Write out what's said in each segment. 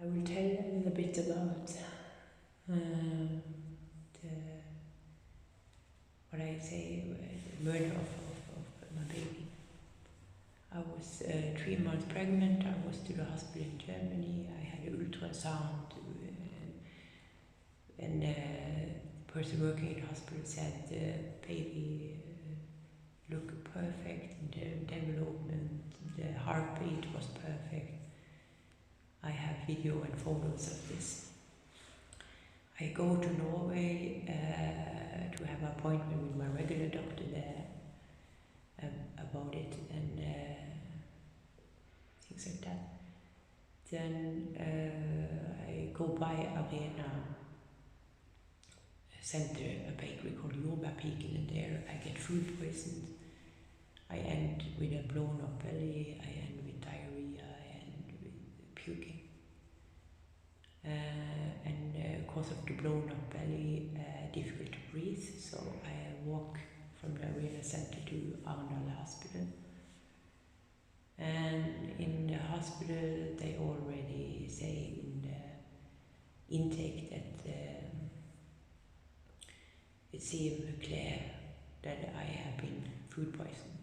I will tell a little bit about the, what I say, the murder of my baby. I was 3 months pregnant. I was to the hospital in Germany. I had an ultrasound, and the person working in the hospital said the baby looked perfect in the development. The heartbeat was perfect. I have video and photos of this. I go to Norway to have an appointment with my regular doctor there about it and things like that. Then I go by Arena Center, a bakery called Jordbærpiken, and there I get food poisoned. I end with a blown up belly, I end with diarrhea, I end with puking. And because of the blown up belly, difficult to breathe, so I walk from the Arena Center to Arendal Hospital. And in the hospital, they already say in the intake that it seems clear that I have been food poisoned.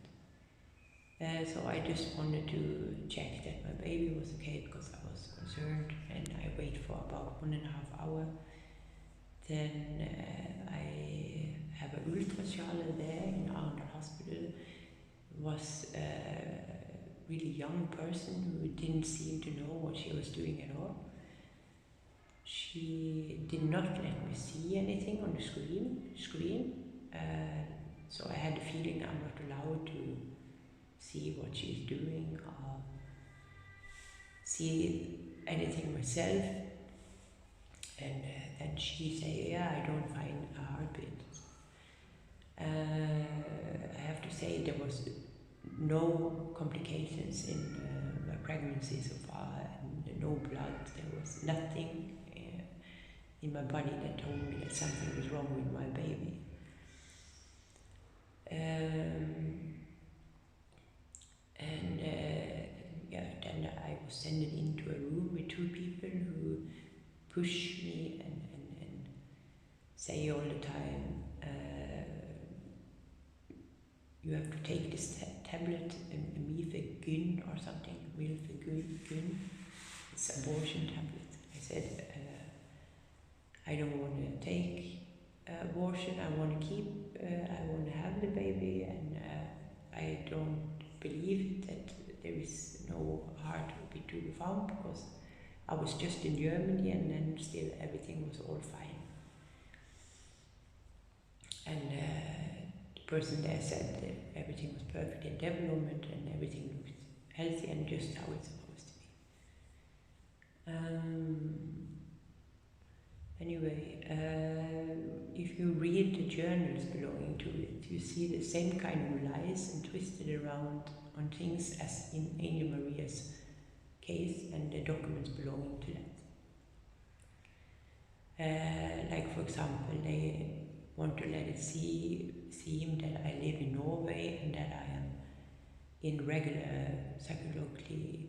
So I just wanted to check that my baby was okay because I was concerned, and I wait for about 1.5 hours. Then I have an ultrasound there in Arendal Hospital. It was a really young person who didn't seem to know what she was doing at all. She did not let me see anything on the screen. So I had the feeling I'm not allowed to see what she's doing or see anything myself. And then she said, yeah, I don't find a heartbeat. I have to say there was no complications in my pregnancy so far, and no blood. There was nothing in my body that told me that something was wrong with my baby. Then I was sent into a room with 2 people who push me and say all the time, you have to take this tablet, Mifegyn or something, Mifegyn. It's abortion tablet. I said, I don't want to take abortion. I want to keep. I want to have the baby, and I don't believe that there is no heartbeat to be found because I was just in Germany, and then still everything was all fine. And the person there said that everything was perfect in development and everything looked healthy and just how it's supposed to be. Anyway, if you read the journals belonging to it, you see the same kind of lies and twisted around on things as in Angel Maria's case and the documents belonging to that. Like for example, they want to let it seem that I live in Norway and that I am in regular psychological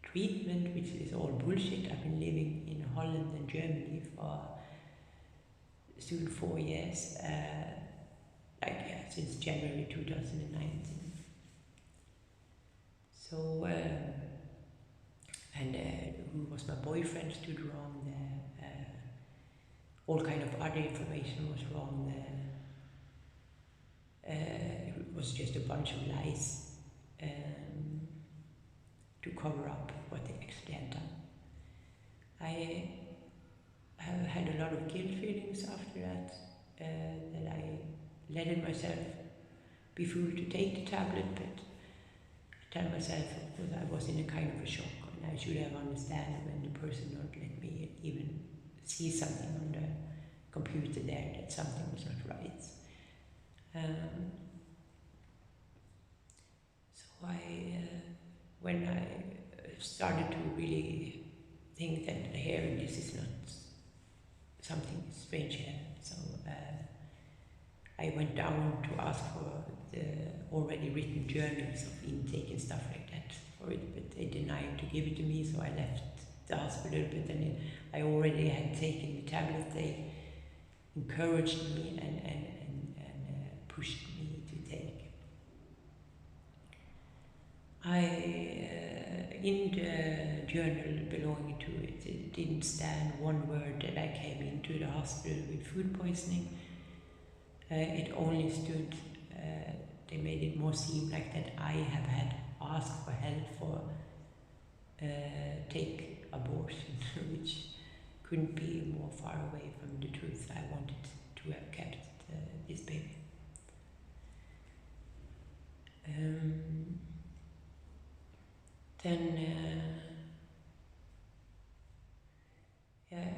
treatment, which is all bullshit. I've been living in Holland and Germany for soon 4 years, since January 2019. So, who was my boyfriend stood wrong there. All kind of other information was wrong there. It was just a bunch of lies to cover up what they actually had done. I have had a lot of guilt feelings after that, that I let myself be fooled to take the tablet, but I tell myself because I was in a kind of a shock, and I should have understood when the person not let me even see something on the computer there that something was not right. So when I started to really think that here this is not something strange here, so I went down to ask for the already written journals of intake and stuff like that for it, but they denied to give it to me, so I left the hospital, but then I already had taken the tablet. They encouraged me and pushed me to take. In the journal belonging to it, it didn't stand one word that I came into the hospital with food poisoning. It only stood, they made it more seem like that I have had asked for help for take abortion, which couldn't be more far away from the truth. I wanted to have kept this baby.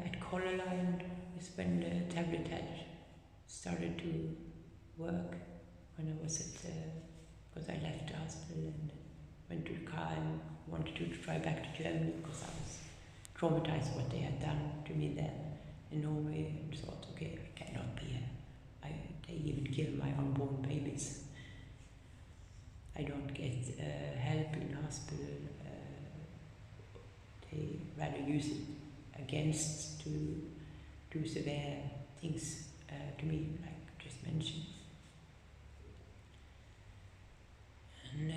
At collar line is when the tablet had started to work. When I was at, because I left the hospital and went to the car and wanted to fly back to Germany because I was traumatized what they had done to me there in Norway, and thought, okay, I cannot be here. They even kill my unborn babies. I don't get help in hospital. They rather use it against to do severe things to me, like just mentioned. And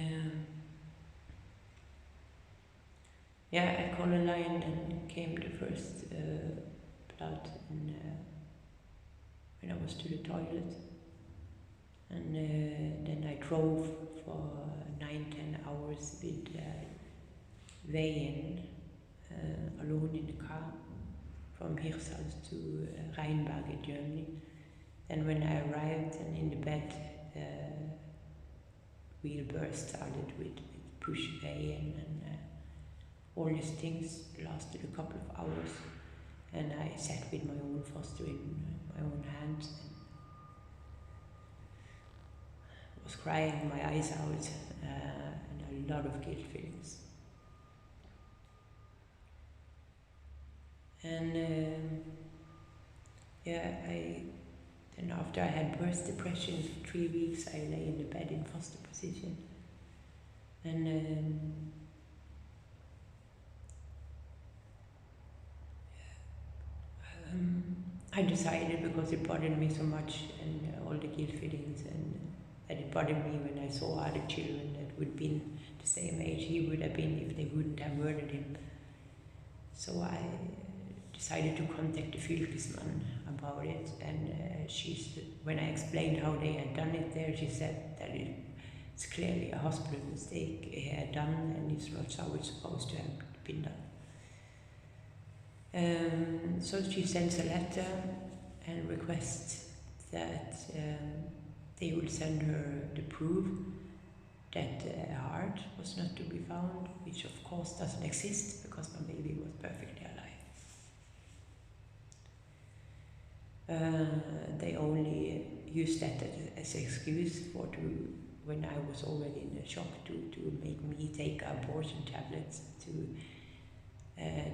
at collar line then came the first blood, and when I was to the toilet, and then I drove for 9-10 hours with Veien alone in the car from Hirtshals to Rheinberg in Germany. Then when I arrived and in the bed, wheelbirth started with push Veien, and all these things lasted a couple of hours, and I sat with my own foster in my own hands and was crying my eyes out, and a lot of guilt feelings. And then after I had birth depression for 3 weeks, I lay in the bed in foster position, and I decided, because it bothered me so much, and all the guilt feelings, and that it bothered me when I saw other children that would have been the same age he would have been if they wouldn't have murdered him. So I decided to contact the fylkesman about it, and when I explained how they had done it there, she said that it's clearly a hospital mistake he had done, and it's not how it's supposed to have been done. So she sends a letter and requests that they will send her the proof that the heart was not to be found, which of course doesn't exist because my baby was perfectly alive. They only used that as an excuse when I was already in a shock to make me take abortion tablets to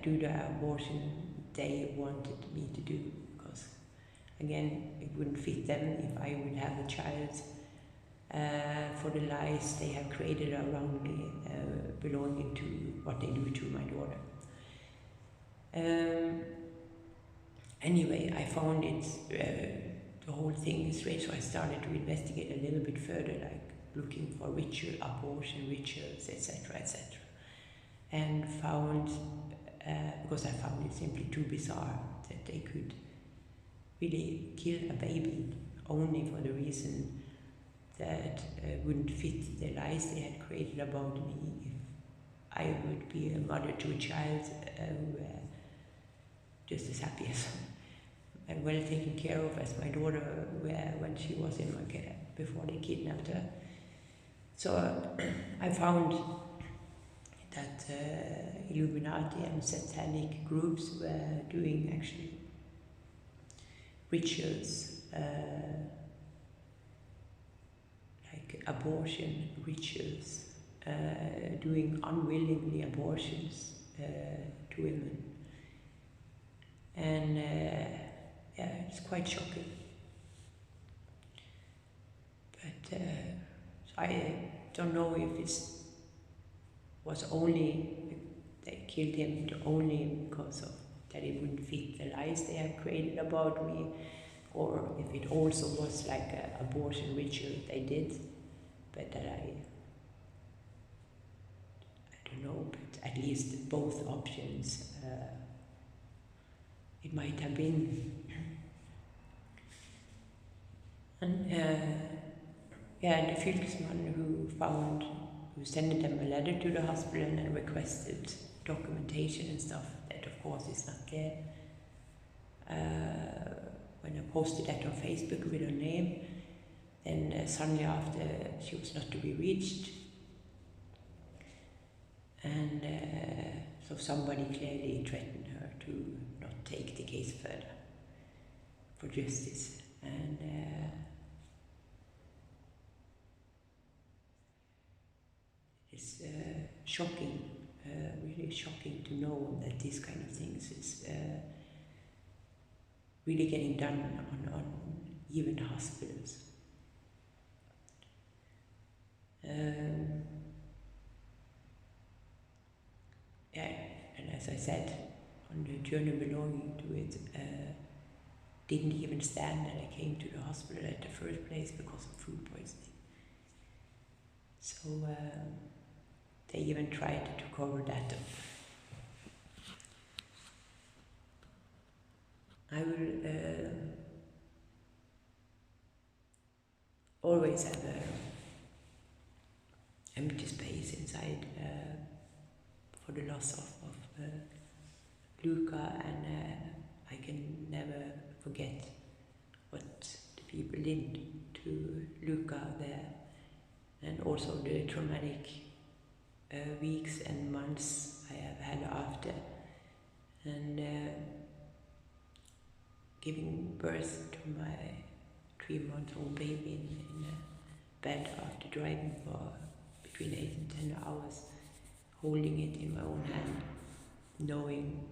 do the abortion they wanted me to do, because again it wouldn't fit them if I would have a child for the lies they have created around me, belonging to what they do to my daughter. Anyway, I found it, the whole thing is strange, so I started to investigate a little bit further, like looking for abortion rituals, etc., etc. And found, because I found it simply too bizarre that they could really kill a baby only for the reason that wouldn't fit the lies they had created about me if I would be a mother to a child who just as happy as and well taken care of as my daughter were when she was in my care before they kidnapped her. So I found that Illuminati and satanic groups were doing actually rituals, like abortion rituals, doing unwillingly abortions to women. And it's quite shocking. But so I don't know if it was only they killed him only because of that it wouldn't fit the lies they have created about me, or if it also was like an abortion ritual they did, but that I don't know, but at least both options it might have been. And and the fylkesman who sent them a letter to the hospital and requested documentation and stuff, that of course is not there. When I posted that on Facebook with her name, then suddenly after she was not to be reached. And so somebody clearly threatened her to not take the case further for justice. And it's shocking, really shocking to know that these kind of things is really getting done on even hospitals. Yeah, and as I said, on the journey belonging to it, didn't even stand that I came to the hospital at the first place because of food poisoning. So they even tried to cover that up. I will always have an empty space inside for the loss of Luca, and I can never forget what the people did to Luca there, and also the traumatic weeks and months I have had after, and giving birth to my 3-month-old baby in a bed after driving for between 8 and 10 hours, holding it in my own hand, knowing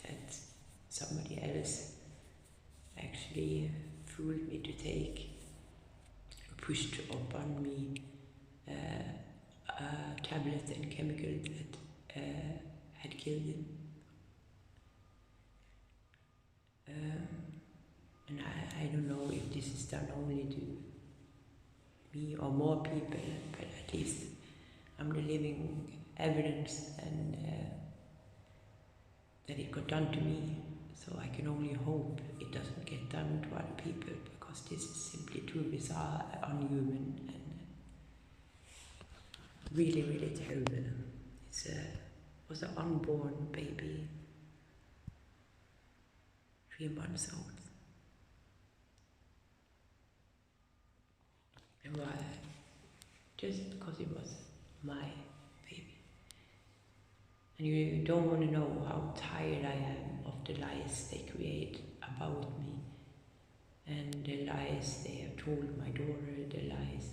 that somebody else actually fooled me to take, pushed upon me a tablet and chemical that had killed him. And I don't know if this is done only to me or more people, but at least I'm the living evidence, and that it got done to me. So I can only hope it doesn't get done to other people, because this is simply too bizarre, unhuman, and really, really terrible. It was an unborn baby, 3 months old. And why? Just because it was my baby. And you don't want to know how tired I am of the lies they create about me, and the lies they have told my daughter, the lies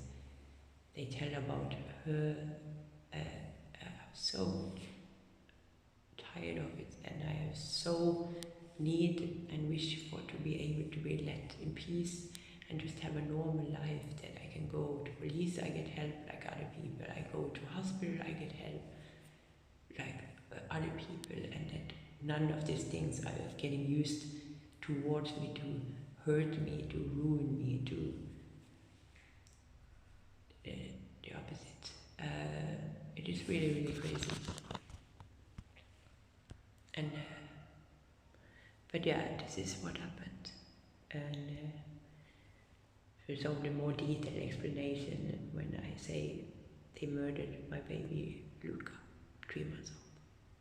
they tell about her. I'm so tired of it, and I so need and wish for to be able to be let in peace and just have a normal life, that I can go to police, I get help like other people, I go to hospital, I get help like other people, and that none of these things are getting used towards me to hurt me, to ruin me, to the opposite. It is really, really crazy. And but yeah, this is what happened, and there's only more detailed explanation when I say they murdered my baby Luca, 3 months old.